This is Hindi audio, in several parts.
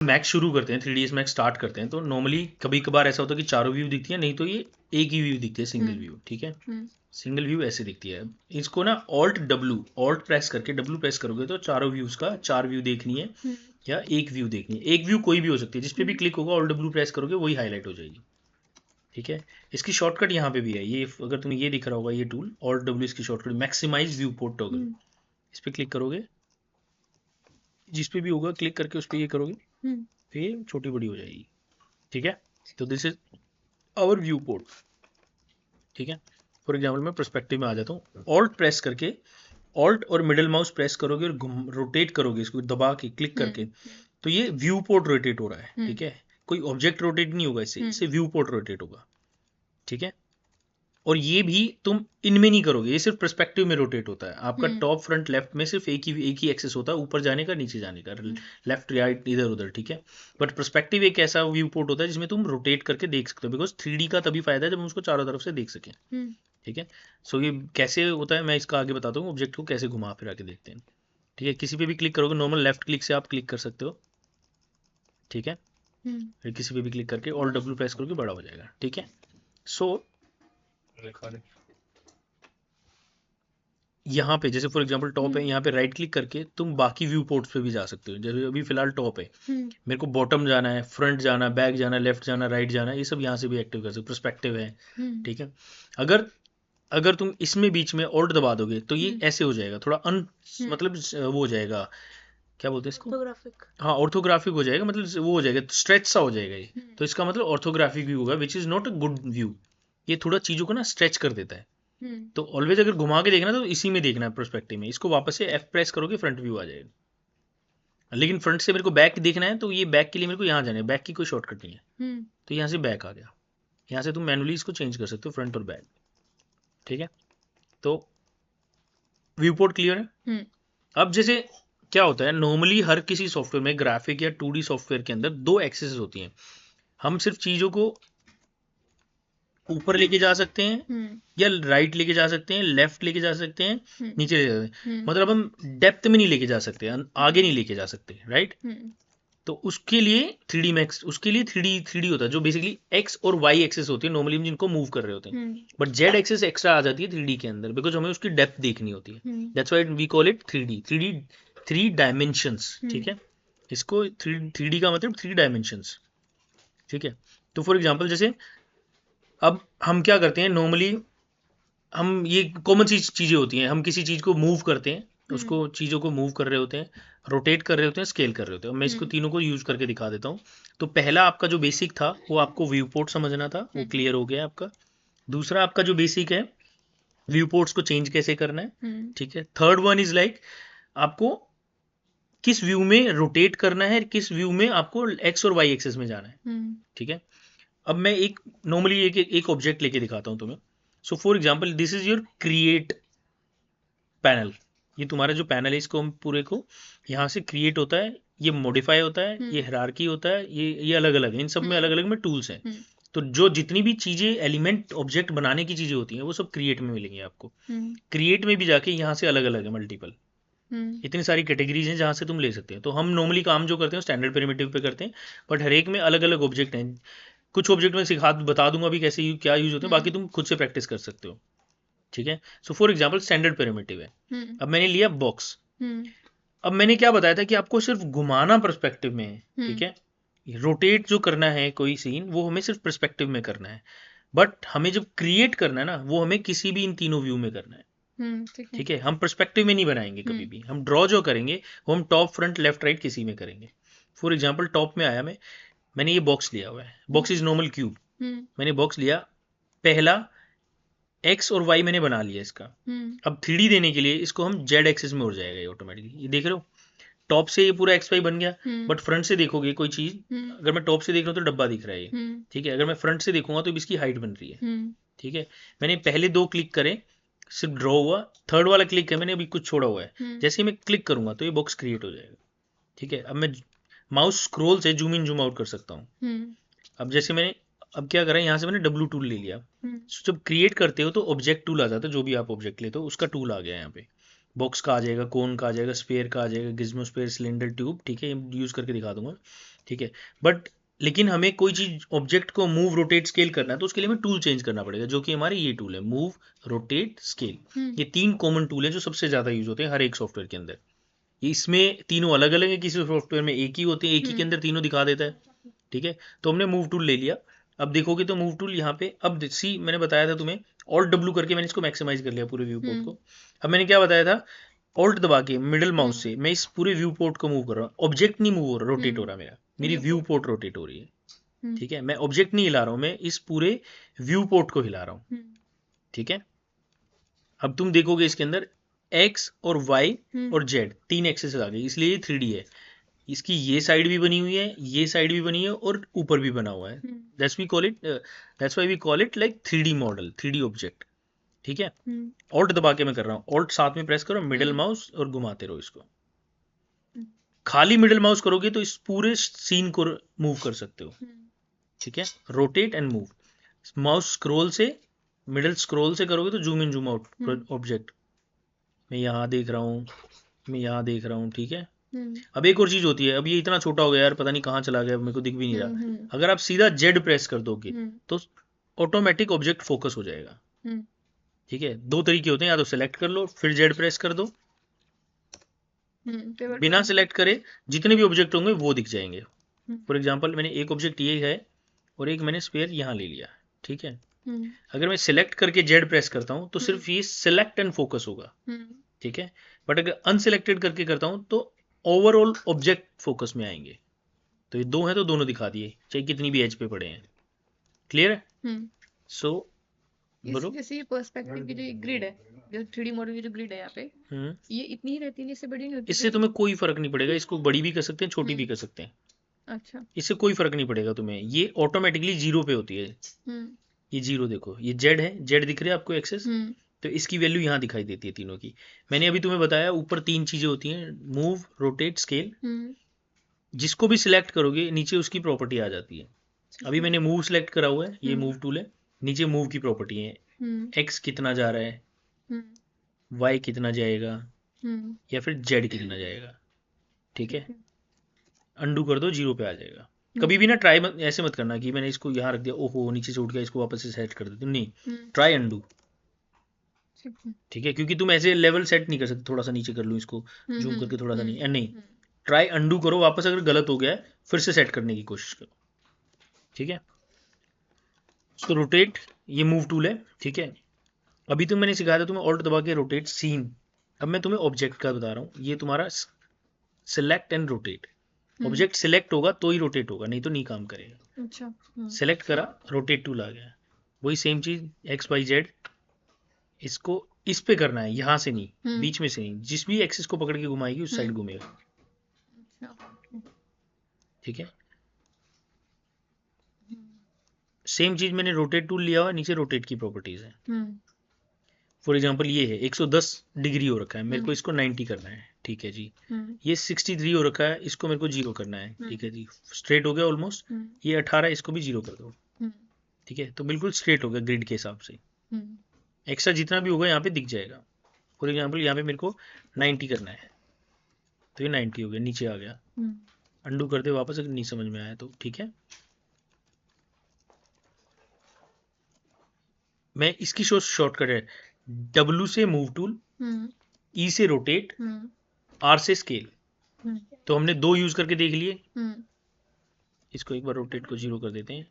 मैक्स शुरू करते हैं, 3ds मैक्स स्टार्ट करते हैं, तो नॉर्मली कभी कभार ऐसा होता है कि चारों व्यू दिखती है, नहीं तो ये एक ही व्यू दिखती है, सिंगल व्यू। ठीक है, सिंगल व्यू ऐसे दिखती है। इसको ना ऑल्ट प्रेस करके डब्ल्यू प्रेस करोगे तो चारों व्यूज का 4 व्यू देखनी है या एक व्यू देखनी है। एक व्यू कोई भी हो सकती है, जिस पे भी क्लिक होगा ऑल्ट डब्ल्यू प्रेस करोगे वही हाईलाइट हो जाएगी। ठीक है, इसकी शॉर्टकट यहाँ पे भी है, ये अगर तुम्हें ये दिख रहा होगा ये टूल ऑल्ट डब्ल्यू, इसकी shortcut maximise viewport toggle, इस पे क्लिक करोगे, जिस पे भी होगा क्लिक करके उस पर ये करोगे तो ये छोटी बड़ी हो जाएगी। ठीक है, तो this is our viewport. ठीक है, फॉर एग्जाम्पल मैं पर्सपेक्टिव में आ जाता हूँ, ऑल्ट प्रेस करके, ऑल्ट और मिडिल माउस प्रेस करोगे और रोटेट करोगे इसको दबा के क्लिक करके, तो ये व्यू पोर्ट रोटेट हो रहा है। ठीक है, कोई ऑब्जेक्ट रोटेट नहीं होगा इससे, इससे व्यू पोर्ट रोटेट होगा। ठीक है, और ये भी तुम इनमें नहीं करोगे, ये सिर्फ पर्सपेक्टिव में रोटेट होता है। आपका टॉप फ्रंट लेफ्ट में सिर्फ एक ही एक्सेस होता है, ऊपर जाने का नीचे जाने का, लेफ्ट राइट इधर उधर। ठीक है, बट पर्सपेक्टिव एक ऐसा व्यू पोर्ट होता है जिसमें तुम रोटेट करके देख सकते हो, बिकॉज 3D का तभी फायदा है जब हम उसको चारों तरफ से देख सकें। ठीक है, सो ये कैसे होता है मैं इसका आगे बताता हूँ, ऑब्जेक्ट को कैसे घुमा फिरा के देखते हैं। ठीक है, किसी पे भी क्लिक करोगे, नॉर्मल लेफ्ट क्लिक से आप क्लिक कर सकते हो। ठीक है, फिर किसी पे भी क्लिक करके ऑल्ट डब्ल्यू प्रेस करोगे बड़ा हो जाएगा। ठीक है, सो यहाँ पे जैसे फॉर एग्जांपल टॉप है, यहाँ पे राइट क्लिक करके तुम बाकी व्यू पोर्ट्स पे भी जा सकते हो। जैसे अभी फिलहाल टॉप है, मेरे को बॉटम जाना है, फ्रंट जाना, बैक जाना, लेफ्ट जाना, राइट जाना, ये सब यहाँ से भी एक्टिव कर सकते हो। पर्सपेक्टिव है। ठीक है, अगर अगर तुम इसमें बीच में ऑल्ट दबा दोगे तो ये ऐसे हो जाएगा, थोड़ा मतलब वो हो जाएगा, क्या बोलते हैं इसको, ऑर्थोग्राफिक। हाँ, ऑर्थोग्राफिक हो जाएगा, मतलब वो हो जाएगा, स्ट्रेच सा हो जाएगा ये। तो इसका मतलब ऑर्थोग्राफिक व्यू होगा, which is not a good view. ये थोड़ा चीजों को ना स्ट्रेच कर देता है। तो ऑलवेज अगर घुमा के देखना तो इसी में देखना है, पर्सपेक्टिव में। इसको वापस से एफ प्रेस करोगे फ्रंट व्यू आ जाएगा। लेकिन फ्रंट से मेरे को बैक देखना है, तो ये बैक के लिए मेरे को यहाँ जाना है, बैक की कोई शॉर्टकट नहीं है, तो यहाँ से बैक आ गया। यहाँ से तुम मैनुअली इसको चेंज कर सकते हो, फ्रंट और बैक। ठीक है, तो व्यू पोर्ट क्लियर है। अब जैसे क्या होता है, नॉर्मली हर किसी सॉफ्टवेयर में, ग्राफिक या 2D सॉफ्टवेयर के अंदर 2 एक्सेस होती हैं। हम सिर्फ चीजों को ऊपर लेके जा सकते हैं या राइट लेके जा सकते हैं, लेफ्ट लेके जा सकते हैं, नीचे लेके जा सकते हैं। मतलब हम डेप्थ में नहीं लेके जा सकते, आगे नहीं लेके जा सकते, राइट। तो उसके लिए 3D मैक्स, उसके लिए 3D होता है, जो बेसिकली एक्स और वाई एक्सेस होती है नॉर्मली हम जिनको मूव कर रहे होते हैं। बट जेड एक्सेस एक्स्ट्रा आ जाती है 3D के अंदर, बिकॉज हमें उसकी डेप्थ देखनी होती है। That's why we call it 3D, 3 dimensions. ठीक है, इसको 3D का मतलब 3 डायमेंशंस। ठीक है, तो फॉर एग्जाम्पल जैसे अब हम क्या करते हैं नॉर्मली, हम ये कॉमन चीजें होती हैं, हम किसी चीज को मूव करते हैं, उसको चीजों को मूव कर रहे होते हैं, रोटेट कर रहे होते हैं, स्केल कर रहे होते हैं। मैं इसको तीनों को यूज करके दिखा देता हूँ। तो पहला आपका जो बेसिक था वो आपको व्यू पोर्ट समझना था, वो क्लियर हो गया आपका। दूसरा आपका जो बेसिक है, व्यू पोर्ट्स को चेंज कैसे करना है। ठीक है, थर्ड वन इज लाइक आपको किस व्यू में रोटेट करना है, किस व्यू में आपको एक्स और वाई एक्सेस में जाना है। ठीक है, अब मैं एक नॉर्मली एक ऑब्जेक्ट लेके दिखाता हूँ तुम्हें। So for example this is your create panel. ये तुम्हारा जो पैनल है, इसको हम पूरे को यहाँ से क्रिएट होता है, ये मॉडिफाई होता है, ये हायरार्की होता है, ये अलग अलग है, इन सब में अलग अलग में टूल्स हैं। तो जो जितनी भी चीजें एलिमेंट ऑब्जेक्ट बनाने की चीजें होती हैं वो सब क्रिएट में मिलेंगी आपको। क्रिएट में भी जाके यहाँ से अलग अलग है, मल्टीपल इतनी सारी कैटेगरीज हैं जहाँ से तुम ले सकते हैं। तो हम नॉर्मली काम जो करते हैं स्टैंडर्ड प्रिमिटिव पे करते हैं, बट हर एक में अलग अलग ऑब्जेक्ट हैं। कुछ ऑब्जेक्ट में बता दूंगा भी कैसे क्या यूज होते हैं, बाकी तुम खुद से प्रैक्टिस कर सकते हो। ठीक है, so for example standard primitive है। अब मैंने लिया बॉक्स। अब मैंने क्या बताया था कि आपको सिर्फ घुमाना पर्सपेक्टिव में है। ठीक है, रोटेट जो करना है कोई सीन, वो हमें सिर्फ पर्सपेक्टिव में करना है। बट हमें जब क्रिएट करना है ना, वो हमें किसी भी इन तीनों व्यू में करना है। ठीक है, हम पर्सपेक्टिव में नहीं बनाएंगे कभी भी। हम ड्रॉ जो करेंगे वो हम टॉप फ्रंट लेफ्ट राइट किसी में करेंगे। फॉर एग्जाम्पल टॉप में आया मैंने ये बॉक्स लिया हुआ है, बॉक्स इज नॉर्मल क्यूब। मैंने बॉक्स लिया, पहला एक्स और वाई मैंने बना लिया इसका। अब 3D देने के लिए इसको हम जेड एक्सिस में उड़ जाएगा ये ऑटोमेटिकली। ये देख रहे हो, टॉप से ये पूरा एक्स वाई बन गया। बट फ्रंट से देखोगे कोई चीज, अगर मैं टॉप से देख रहा हूँ तो डब्बा दिख रहा है ये। ठीक है, अगर मैं फ्रंट से देखूंगा तो इसकी हाइट बन रही है। ठीक है, मैंने पहले 2 क्लिक करे, सिर्फ ड्रॉ हुआ, थर्ड वाला क्लिक है मैंने अभी कुछ छोड़ा हुआ है। जैसे ही मैं क्लिक करूंगा तो ये बॉक्स क्रिएट हो जाएगा। ठीक है, अब मैं माउस स्क्रॉल से जूम इन जूम आउट कर सकता हूँ। अब जैसे मैंने अब क्या करा, यहाँ से मैंने W टूल ले लिया। जब क्रिएट करते हो तो ऑब्जेक्ट टूल आ जाता है, जो भी आप ऑब्जेक्ट लेते हो उसका टूल आ गया यहाँ पे। बॉक्स का आ जाएगा, कोन का आ जाएगा, स्फीयर का आ जाएगा, गिज्मो स्फीयर, सिलेंडर, ट्यूब, ठीक है, यूज करके दिखा दूंगा, ठीक है। बट लेकिन हमें कोई चीज ऑब्जेक्ट को मूव रोटेट स्केल करना है तो उसके लिए हमें टूल चेंज करना पड़ेगा, जो कि हमारे ये टूल है, मूव रोटेट स्केल। ये 3 कॉमन टूल है जो सबसे ज्यादा यूज होते हैं हर एक सॉफ्टवेयर के अंदर। इसमें तीनों अलग अलग है, किसी सॉफ्टवेयर में एक ही होते हैं, एक ही के अंदर तीनों दिखा देता है, ठीक है। तो हमने मूव टूल ले लिया। अब देखोगे तो मूव टूल यहाँ पे, अब सी मैंने बताया था तुम्हें ऑल्ट डब्ल्यू करके मैंने इसको मैक्सिमाइज कर लिया पूरे व्यू पोर्ट को। अब मैंने क्या बताया था, ऑल्ट दबा के मिडिल माउस से मैं इस पूरे व्यू पोर्ट को मूव कर रहा हूँ, ऑब्जेक्ट नहीं मूव हो रहा, रोटेट हो रहा मेरी व्यू पोर्ट रोटेट हो रही है, ठीक है। मैं ऑब्जेक्ट नहीं हिला रहा हूँ, मैं इस पूरे व्यू पोर्ट को हिला रहा हूँ, ठीक है। अब तुम देखोगे इसके अंदर एक्स और वाई और जेड 3 एक्सेस आ गई, इसलिए ये 3D है। इसकी ये साइड भी बनी हुई है, ये साइड भी बनी है और ऊपर भी बना हुआ है। That's why we call it like 3D model, 3D object, ठीक है। ऑल्ट दबा के मैं कर रहा हूँ, ऑल्ट साथ में प्रेस करो, मिडिल माउस और घुमाते रहो इसको। खाली मिडिल माउस करोगे तो इस पूरे सीन को मूव कर सकते हो, ठीक है। Rotate and move, mouse scroll से, मिडिल स्क्रॉल से करोगे तो zoom in zoom out object. मैं यहाँ देख रहा हूँ, मैं यहाँ देख रहा हूँ, ठीक है। अब एक और चीज होती है, अब ये इतना छोटा हो गया यार, पता नहीं कहाँ चला गया, मेरे को दिख भी नहीं रहा। अगर आप सीधा जेड प्रेस कर दोगे तो ऑटोमेटिक ऑब्जेक्ट फोकस हो जाएगा, ठीक है। 2 तरीके होते हैं, या तो सेलेक्ट कर लो फिर जेड प्रेस कर दो, बिना सेलेक्ट करे जितने भी ऑब्जेक्ट होंगे वो दिख जाएंगे। फॉर एग्जाम्पल मैंने एक ऑब्जेक्ट ये है और एक मैंने स्फीयर यहाँ ले लिया, ठीक है। अगर मैं सिलेक्ट करके जेड प्रेस करता हूँ तो सिर्फ ये सिलेक्ट एंड फोकस होगा, ठीक है। बट अगर अनसिलेक्टेड करके करता हूँ तो ओवरऑल ऑब्जेक्ट फोकस में आएंगे। तो ये 2 हैं तो दोनों दिखा दिए, चाहे कितनी भी एज पे पड़े हैं। क्लियर है? सो बोलो। जैसे ये पर्सपेक्टिव की जो ग्रिड है, जो 3D मॉडल की जो ग्रिड है यहाँ पे, ये इतनी ही रहती है, इससे बड़ी नहीं होती? इससे तुम्हें कोई फर्क नहीं पड़ेगा, इसको बड़ी भी कर सकते हैं, छोटी भी कर सकते हैं। अच्छा, इससे कोई फर्क नहीं पड़ेगा तुम्हें, ये ऑटोमेटिकली 0 पे होती है। ये 0 देखो, ये जेड है, जेड दिख रही है आपको एक्सेस, तो इसकी वैल्यू यहाँ दिखाई देती है तीनों की। मैंने अभी तुम्हें बताया ऊपर 3 चीजें होती हैं, मूव, रोटेट, स्केल। जिसको भी सिलेक्ट करोगे नीचे उसकी प्रॉपर्टी आ जाती है। अभी मैंने मूव सिलेक्ट करा हुआ है, ये मूव टूल है, नीचे मूव की प्रॉपर्टी है, एक्स कितना जा रहा है, वाई कितना जाएगा, या फिर जेड कितना जाएगा, ठीक है। अंडू कर दो, 0 पे आ जाएगा। कभी भी ना ट्राई ऐसे मत करना कि मैंने इसको यहाँ रख दिया, ओहो नीचे से उठ गया, इसको वापस से सेट कर देती हूँ, नहीं, ट्राई अंडू, ठीक है। क्योंकि तुम ऐसे लेवल सेट नहीं कर सकते, थोड़ा सा नीचे कर लूँ इसको, जूम करके थोड़ा सा नहीं, ट्राई अंडू करो, वापस अगर गलत हो गया है फिर से सेट करने की कोशिश करो, ठीक है। तो रोटेट ये मूव टूल है, ठीक है। अभी तो मैंने सिखाया था तुम्हें ऑल्ट दबा के रोटेट सीन। अब मैं तुम्हें ऑब्जेक्ट का बता रहा हूँ, ये तुम्हारा select and rotate. Object select होगा तो ही रोटेट होगा, नहीं तो नहीं काम करेगा। अच्छा, सिलेक्ट करा, रोटेट टूल आ गया, वही सेम चीज एक्स वाई जेड, इसको इस पे करना है, यहाँ से नहीं, बीच में से नहीं, जिस भी एक्सिस को पकड़ के घुमाएगी उस साइड घूमेगा, ठीक है। सेम चीज मैंने रोटेट टूल लिया हुआ, नीचे रोटेट की प्रॉपर्टीज है। फॉर एग्जांपल ये है 110 डिग्री हो रखा है, मेरे को इसको 90 करना है, ठीक है जी। ये 63 हो रखा है, इसको मेरे को 0 करना है, ठीक है जी। स्ट्रेट हो गया ऑलमोस्ट। ये 18, इसको भी 0 कर दो, ठीक है। तो बिल्कुल स्ट्रेट हो गया ग्रिड के हिसाब से। एक्स्ट्रा जितना भी होगा यहाँ पे दिख जाएगा। फॉर एग्जाम्पल यहाँ पे मेरे को 90 करना है, तो ये 90 हो गया, नीचे आ गया। अंडू कर दे वापस अगर नहीं समझ में आया तो, ठीक है। मैं इसकी शॉर्टकट है, W से मूव टूल, E से रोटेट, R से स्केल। तो हमने 2 यूज करके देख लिए। इसको एक बार रोटेट को 0 कर देते हैं।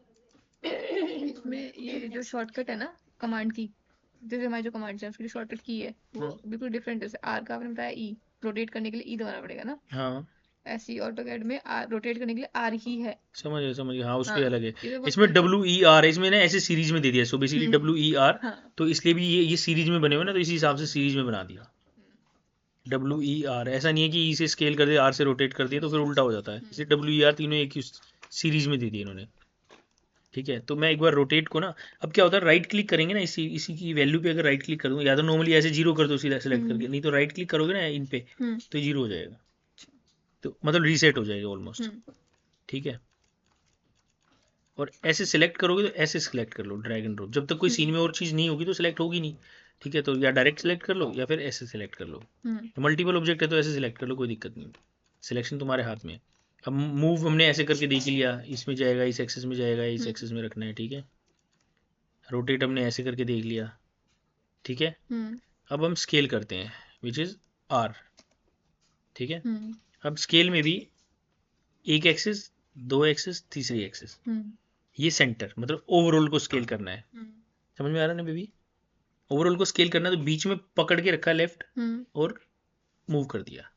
इसमें ये जो शॉर्टकट है ना कमांड की, जैसे हमारी जो कमांड है उसकी जो शॉर्टकट की है वो बिल्कुल डिफरेंट है। जैसे आर का आपने बताया ई, रोटेट करने के लिए ई दबाना पड़ेगा ना। हाँ, ऐसी ऑटोकैड में रोटेट करने के लिए आर ही है। समझ गया, हाँ उसके अलग है। ये तो इसमें WER है, इसमें ना ऐसे सीरीज में दे दिया, सो बेसिकली WER। तो इसलिए भी ये सीरीज में बने हुए ना, तो इसी हिसाब से सीरीज में बना दिया। WER ऐसा नहीं है कि E से स्केल कर दिया, R से रोटेट कर दिया, तो फिर उल्टा हो जाता है। इसलिए WER तीनों एक ही सीरीज में दे दिए इन्होंने, ठीक है। तो मैं एक बार रोटेट को ना, अब क्या होता है, राइट क्लिक करेंगे ना, इसी की वैल्यू पे अगर राइट क्लिक कर दूँ, या तो नॉर्मली ऐसे 0 कर दो सीधा सेलेक्ट करके, नहीं तो राइट क्लिक करोगे ना इन पे तो 0 हो जाएगा, तो मतलब रीसेट हो जाएगा ऑलमोस्ट, ठीक है। और ऐसे सिलेक्ट करोगे तो ऐसे सिलेक्ट कर लो, ड्रैग एंड ड्रॉप। जब तक कोई सीन में और चीज़ नहीं होगी तो सिलेक्ट होगी नहीं, ठीक है। तो या डायरेक्ट सिलेक्ट कर लो या फिर ऐसे सिलेक्ट कर लो। मल्टीपल ऑब्जेक्ट है तो ऐसे सिलेक्ट कर लो, कोई दिक्कत नहीं, सिलेक्शन तुम्हारे हाथ में है। अब मूव हमने ऐसे करके देख लिया, इसमें जाएगा, इस एक्सेस में जाएगा, इस एक्सेस में रखना है, ठीक है। रोटेट हमने ऐसे करके देख लिया, ठीक है। अब हम स्केल करते हैं, विच इज आर, ठीक है। अब स्केल में भी एक एक्सिस, दो एक्सिस, तीसरी एक्सिस, ये सेंटर, मतलब ओवरऑल को स्केल करना है। समझ में आ रहा है ना बेबी? ओवरऑल को स्केल करना है तो बीच में पकड़ के रखा लेफ्ट और मूव कर दिया।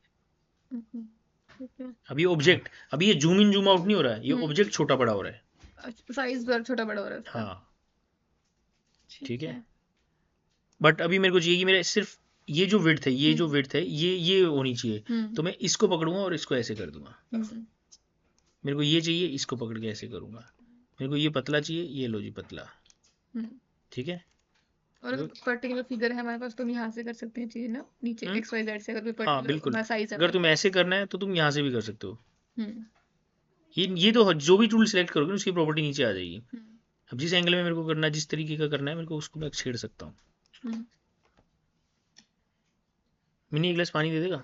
अब ये ऑब्जेक्ट, अभी ये जूम इन जूम आउट नहीं हो रहा है, ये ऑब्जेक्ट छोटा बड़ा हो रहा है, साइज छोटा बड़ा हो रहा है उसका। हाँ, ठीक है। बट अभी मेरे को चाहिए कि मेरे सिर्फ ये जो विड्थ है, ये जो विड्थ है, ये होनी चाहिए। तो मैं इसको पकड़ूंगा और इसको ऐसे कर दूंगा। मेरे को ये चाहिए, इसको पकड़ के ऐसे करूंगा। मेरे को ये पतला चाहिए, ये लो जी पतला, ठीक है। और पर्टिकुलर फिगर है हमारे पास तो हम यहाँ से कर सकते हैं चीजें ना, नीचे एक्स वाई जेड से अगर कोई हाँ बिल्कुल, पर्टिकुलर साइज है अगर तुम ऐसे करना है तो तुम यहाँ से भी कर सकते हो। ये तो जो भी टूल सिलेक्ट करोगे उसकी प्रॉपर्टी नीचे आ जाएगी। अब जिस एंगल में मेरे को करना है, जिस तरीके का करना है मेरे को, उसको मैं छेड़ सकता हूँ। मिनी एक गिलास पानी दे देगा?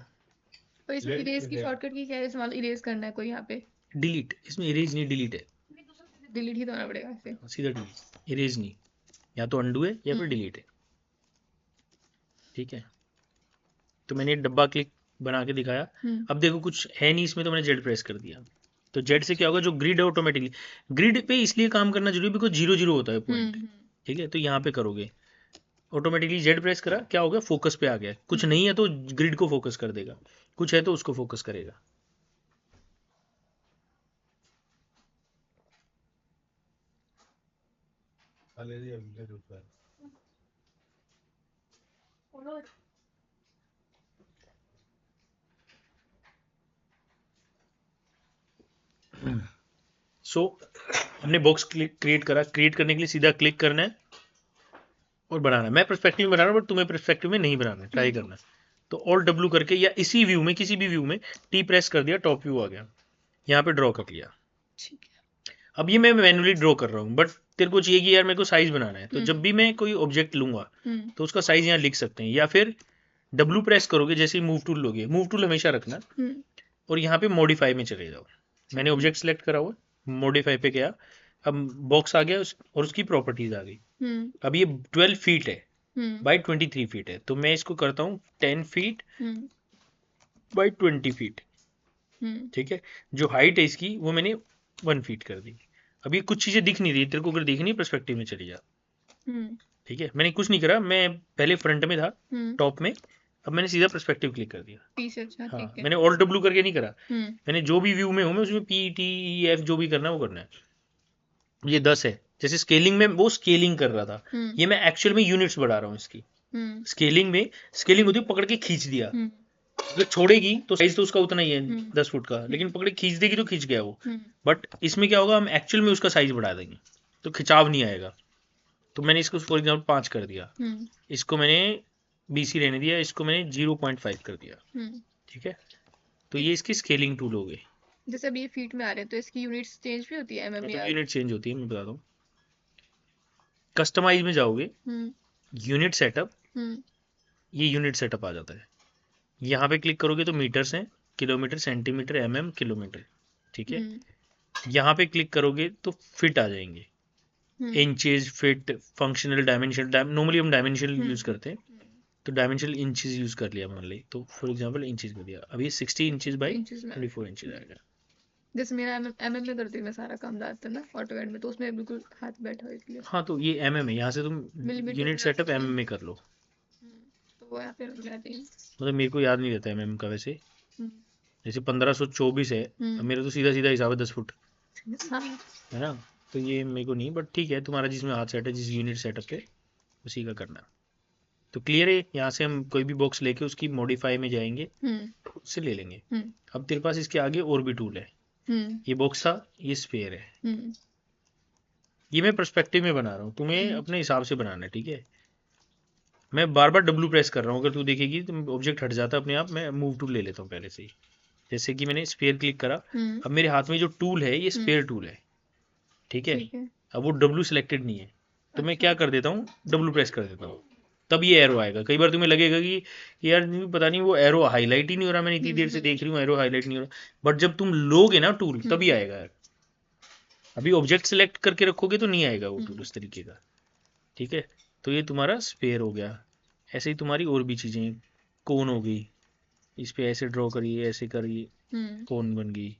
तो इसमें इरेज की शॉर्टकट की क्या है? मान लो इरेज करना है कोई यहाँ पे, डिलीट, इसमें इरेज नहीं, डिलीट है, डिलीट ही तो होना पड़ेगा इसे, सीधा डिलीट, इरेज नहीं, या तो अंडू है या फिर डिलीट है, ठीक है। तो मैंने डब्बा क्लिक बना के दिखाया। अब देखो कुछ है नहीं इसमें, तो मैंने जेड प्रेस कर दिया। तो जेड से क्या होगा, जो ग्रिड है ऑटोमेटिकली, ग्रिड पे इसलिए काम करना जरूरी बिकॉज 0 0 होता है पॉइंट, ठीक है। तो यहाँ पे करोगे ऑटोमेटिकली, जेड प्रेस करा, क्या हो गया, फोकस पे आ गया। कुछ नहीं है तो ग्रिड को फोकस कर देगा, कुछ है तो उसको फोकस करेगा। सो हमने बॉक्स क्रिएट करा, क्रिएट करने के लिए सीधा क्लिक करना है और बनाना है। मैं पर्सपेक्टिव में बना रहा हूँ बट तुम्हें पर्सपेक्टिव में नहीं बनाना है, ट्राई करना है। तो ऑल डब्ल्यू करके या इसी व्यू में, किसी भी व्यू में टी प्रेस कर दिया, टॉप व्यू आ गया, यहाँ पे ड्रॉ कर लिया। अब ये मैं मैन्युअली ड्रॉ कर रहा हूँ, बट तेरे को चाहिए कि यार मेरे को साइज बनाना है, तो जब भी मैं कोई ऑब्जेक्ट लूंगा तो उसका साइज यहाँ लिख सकते हैं, या फिर डब्ल्यू प्रेस करोगे, जैसे ही मूव टूल लोगे, मूव टूल हमेशा रखना, और यहाँ पे मॉडिफाई में चले जाओ। मैंने ऑब्जेक्ट सेलेक्ट करा हुआ, मॉडिफाई पे गया, अब बॉक्स आ गया और उसकी प्रॉपर्टीज आ गई। अब ये 12 फीट है बाई 23 फीट है, तो मैं इसको करता हूँ 10 फीट बाई 20 फीट, ठीक है। जो हाइट है इसकी वो मैंने 1 फीट कर दी। अब ये कुछ चीजें दिख नहीं रही, तेरे को अगर देखनी है पर्सपेक्टिव में चली जा, ठीक है। मैंने कुछ नहीं करा, मैं पहले फ्रंट में था, टॉप में, अब मैंने सीधा पर्सपेक्टिव क्लिक कर दिया। पीछे, अच्छा, हाँ, ठीक है। मैंने ऑल डब्ल्यू करके नहीं करा, मैंने जो भी व्यू में हूँ मैं उसमें पी टी ई एफ जो भी करना है वो करना है। ये 10 है, जैसे स्केलिंग में वो स्केलिंग कर रहा था, ये मैं एक्चुअल में यूनिट्स बढ़ा रहा हूँ इसकी। स्केलिंग में स्केलिंग होती है पकड़ के खींच दिया, अगर छोड़ेगी तो साइज तो उसका उतना ही है 10 फुट का, लेकिन पकड़ के खींच देगी तो खींच गया वो। बट इसमें क्या होगा, हम एक्चुअल में उसका साइज बढ़ा देंगे तो खिंचाव नहीं आएगा। तो मैंने इसको फॉर एग्जाम्पल 5 कर दिया, इसको मैंने BC रहने दिया, इसको मैंने 0.5 कर दिया, ठीक है। तो ये इसकी स्केलिंग टूल हो गई। जैसे अब ये फीट में आ रहे हैं तो इसकी यूनिट्स चेंज भी होती है, एमएम मतलब या यूनिट चेंज होती है, मैं बताता हूँ। कस्टमाइज में जाओगे, यूनिट सेटअप, ये यूनिट सेटअप आ जाता है। यहाँ पे क्लिक करोगे तो मीटर्स हैं, किलोमीटर, सेंटीमीटर, mm, किलोमीटर, ठीक है। यहाँ पे क्लिक करोगे तो फिट आ जाएंगे, inches, fit, functional, dimension. Normally हम डायमेंशन यूज करते हैं, तो डायमेंशनल इंचेस यूज कर लिया मान ली, तो फॉर एग्जांपल इंचेस कर दिया। अब ये 60 इंचेस बाई 24 इंचेस आएगा। जैसे मेरा एमएम में करती हूँ मैं सारा काम ज्यादातर ना ऑटोकैड में, तो उसमें बिल्कुल हाथ बैठा हो इसलिए। हाँ, तो ये mm है, यहाँ से तुम यूनिट सेटअप mm में कर लो। तो वो यहाँ पे जाते हैं, मतलब मेरे को याद नहीं रहता mm का वैसे, जैसे 1524 है, अब मेरा तो सीधा सीधा हिसाब है 10 फुट, है ना। तो ये मेरे को नहीं, बट ठीक है, तुम्हारा जिसमें हाथ सेट है, जिस यूनिट सेटअप पे, उसी का करना। तो क्लियर है, यहाँ से हम कोई भी बॉक्स लेके उसकी मॉडिफाई में जाएंगे, उससे ले लेंगे। अब तेरे पास इसके आगे और भी टूल है, ये बॉक्स था, ये स्फीयर है, ये मैं पर्सपेक्टिव में बना रहा हूँ, तुम्हें अपने हिसाब से बनाना है, ठीक है। मैं बार बार डब्ल्यू प्रेस कर रहा हूँ, अगर तू देखेगी तो ऑब्जेक्ट हट जाता है अपने आप। मैं मूव टूल ले लेता हूँ पहले से ही, जैसे कि मैंने स्फीयर क्लिक करा, अब मेरे हाथ में जो टूल है ये स्फीयर टूल है, ठीक है। ठीक है। अब वो W सिलेक्टेड नहीं है, तो मैं क्या अच्छा। कर देता हूँ, W प्रेस कर देता हूँ, तब ये एरो आएगा। कई बार तुम्हें लगेगा कि यार पता नहीं वो एरो हाईलाइट ही नहीं हो रहा, मैंने इतनी देर से देख रही हूँ एरो हाईलाइट नहीं हो रहा, बट जब तुम लोगे ना टूल तभी आएगा। अभी ऑब्जेक्ट सिलेक्ट करके रखोगे तो नहीं आएगा वो टूल उस तरीके का। ठीक है, तो ये तुम्हारा स्फेयर हो गया। ऐसे ही तुम्हारी और भी चीज़ें, कोन हो गई, इस पे ऐसे ड्रॉ करिए, ऐसे करिए, कोन बन गई।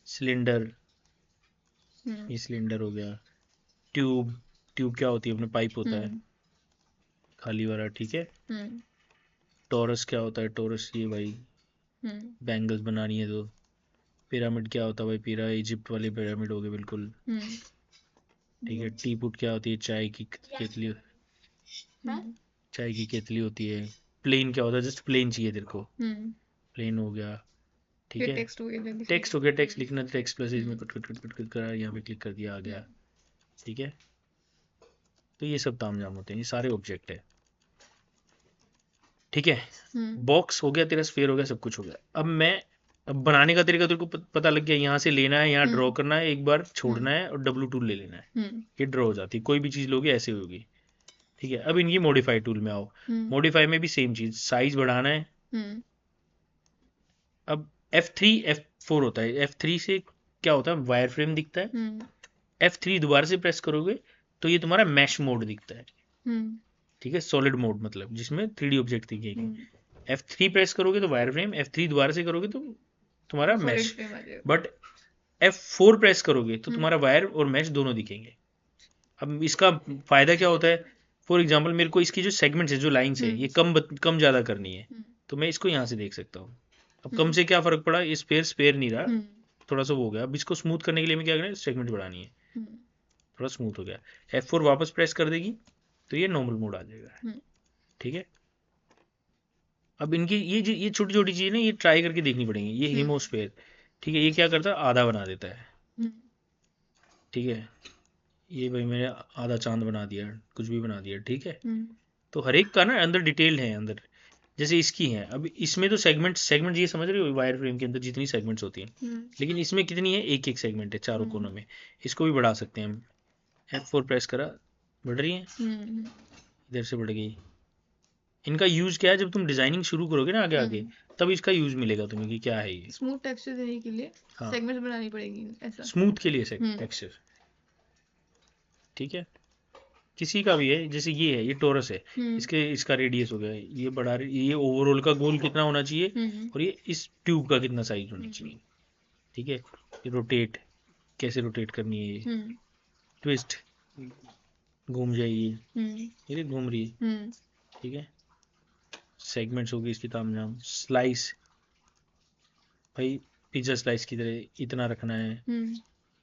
सिलेंडर, ये सिलेंडर हो गया। ट्यूब, ट्यूब क्या होती है, अपने पाइप होता है खाली वाला, ठीक है। टॉरस क्या होता है, टॉरस ये भाई बैंगल्स बनानी है तो। पिरामिड क्या होता है भाई, पीरा इजिप्ट वाले पिरामिड हो गए बिल्कुल, ठीक है। टी पुट क्या होती है, चाय की केतली, चाय की केतली होती है। प्लेन क्या होता है, जस्ट प्लेन चाहिए तेरे को, प्लेन हो गया, ठीक ये है। टेक्स्ट हो गया, टेक्स्ट हो गया, टेक्स्ट लिखना, टेक्स्ट प्लस इसमें cut cut cut cut cut करा, यहाँ पे क्लिक कर दिया, आ गया, ठीक है। तो ये सब तामझाम होते हैं, ये सारे ऑब्जेक्ट है, ठीक है। बॉक्स हो गया तेरा, स्फीयर हो गया, सब कुछ हो गया। अब बनाने का तरीका तेरे को पता लग गया, यहाँ से लेना है, यहाँ ड्रॉ करना है, एक बार छोड़ना है और W टूल ले लेना है, ये ड्रॉ हो जाती है। कोई भी चीज़ लोगे ऐसे होगी, ठीक है। अब इनकी मॉडिफाई टूल में आओ, मॉडिफाई में भी सेम चीज़, साइज बढ़ाना है। अब F3 F4 होता है, F3 से क्या होता है, वायर फ्रेम दिखता है। F3 दोबारा से प्रेस करोगे तो ये तुम्हारा मैश मोड दिखता है, ठीक है, सॉलिड मोड मतलब जिसमें 3D ऑब्जेक्ट दिखेंगे। F3 प्रेस करोगे तो वायर फ्रेम, F3 दोबारा से करोगे तो तुम्हारा मैश, बट F4 प्रेस करोगे तो तुम्हारा वायर और मैश दोनों दिखेंगे। अब इसका फायदा क्या होता है, फॉर एग्जाम्पल मेरे को इसकी जो सेगमेंट्स है, जो लाइन्स है, ये कम ज़्यादा करनी है, तो मैं इसको यहाँ से देख सकता हूँ। अब कम से क्या फ़र्क पड़ा, ये स्पेयर नहीं रहा, थोड़ा सा वो हो गया। अब इसको स्मूथ करने के लिए मैं क्या करें, सेगमेंट बढ़ानी है, थोड़ा स्मूथ हो गया। F4 वापस प्रेस कर देगी तो ये नॉर्मल मोड आ जाएगा, ठीक है। अब इनकी ये छोटी छोटी चीज़ें ना, ये ट्राई करके देखनी पड़ेंगी। ये हीमोस्फेयर, ठीक है, ये क्या करता है, आधा बना देता है, ठीक है। ये भाई मैंने आधा चांद बना दिया, कुछ भी बना दिया, ठीक है। तो हर एक का ना अंदर डिटेल्ड है, अंदर जैसे इसकी है। अब इसमें तो सेगमेंट ये समझ रहे हो, वायर फ्रेम के अंदर जितनी सेगमेंट्स होती हैं, लेकिन इसमें कितनी है, एक एक सेगमेंट है चारों कोनों में। इसको भी बढ़ा सकते हैं हम, F4 प्रेस करा, बढ़ रही है, इधर से बढ़ गई। इनका यूज क्या है, जब तुम डिजाइनिंग शुरू करोगे ना आगे आगे, तब इसका यूज मिलेगा तुम्हें कि क्या है ये। स्मूथ टेक्सचर देने के लिए सेगमेंट्स बनानी पड़ेगी, ऐसा स्मूथ के लिए टेक्सचर, ठीक है। किसी का भी है, जैसे ये है, ये टोरस है, इसका रेडियस हो गया, ये बड़ा, ये ओवरऑल का गोल कितना होना चाहिए, और ये इस ट्यूब का कितना साइज होना चाहिए, ठीक है। ये रोटेट, कैसे रोटेट करनी है, ये ट्विस्ट, घूम जाएगी, ये घूम रही है, ठीक है। सेगमेंट्स होगी इसकी तामझाम। स्लाइस, भाई पिज्जा स्लाइस की तरह इतना रखना है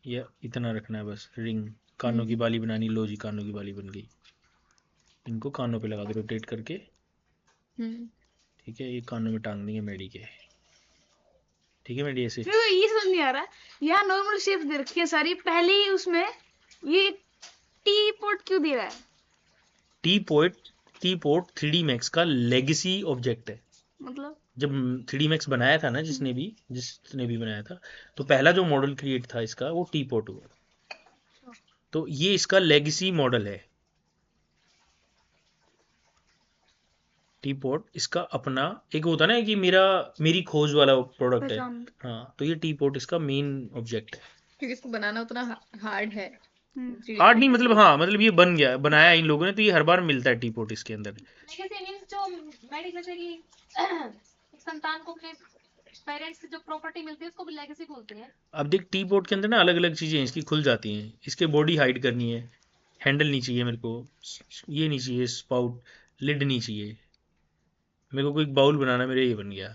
या इतना रखना है, बस। रिंग, कानों की बाली बनानी, लो जी कानों की बाली बन गई। इनको कानों पे लगा दो रोटेट करके, ठीक है। ये कानों में टांग देंगे मेडी के, ठीक है। मेडी ऐसे, ये समझ नहीं आ रहा, यहाँ नॉर्मल शेप दे रखी है सारी, पहले ही उसमें ये टी पॉट क्यों दे रहा है? टी पॉट 3D मैक्स का लेगेसी ऑब्जेक्ट है। मतलब जब 3D मैक्स बनाया था ना, जिसने भी बनाया था, तो पहला जो मॉडल क्रिएट था इसका, वो टी पॉट हुआ, तो ये इसका लेगेसी मॉडल है। टी पॉट इसका अपना एक होता ना, कि मेरी खोज वाला प्रोडक्ट है, हाँ। तो ये टी पॉट इसका मेन ऑब्जेक्ट है, क्योंकि इसको बनाना उतना हार्ड है। हार्ड नहीं, मतलब हाँ, मतलब ये बन गया, बनाया इन लोगों ने, तो ये हर बार मिलता है टी पॉट इसके अंदर। जो जैसे कि संतान को अपने पेरेंट्स से जो प्रॉपर्टी मिलती है उसको भी लेगेसी बोलते हैं। अब देख, टी पॉट के अंदर ना अलग अलग चीजें इसकी खुल जाती हैं। इसके बॉडी हाइड करनी है, हैंडल नहीं चाहिए मेरे को, ये नहीं चाहिए, स्पाउट, लिड नहीं चाहिए मेरे को। कोई बाउल बनाना, मेरा ये बन गया,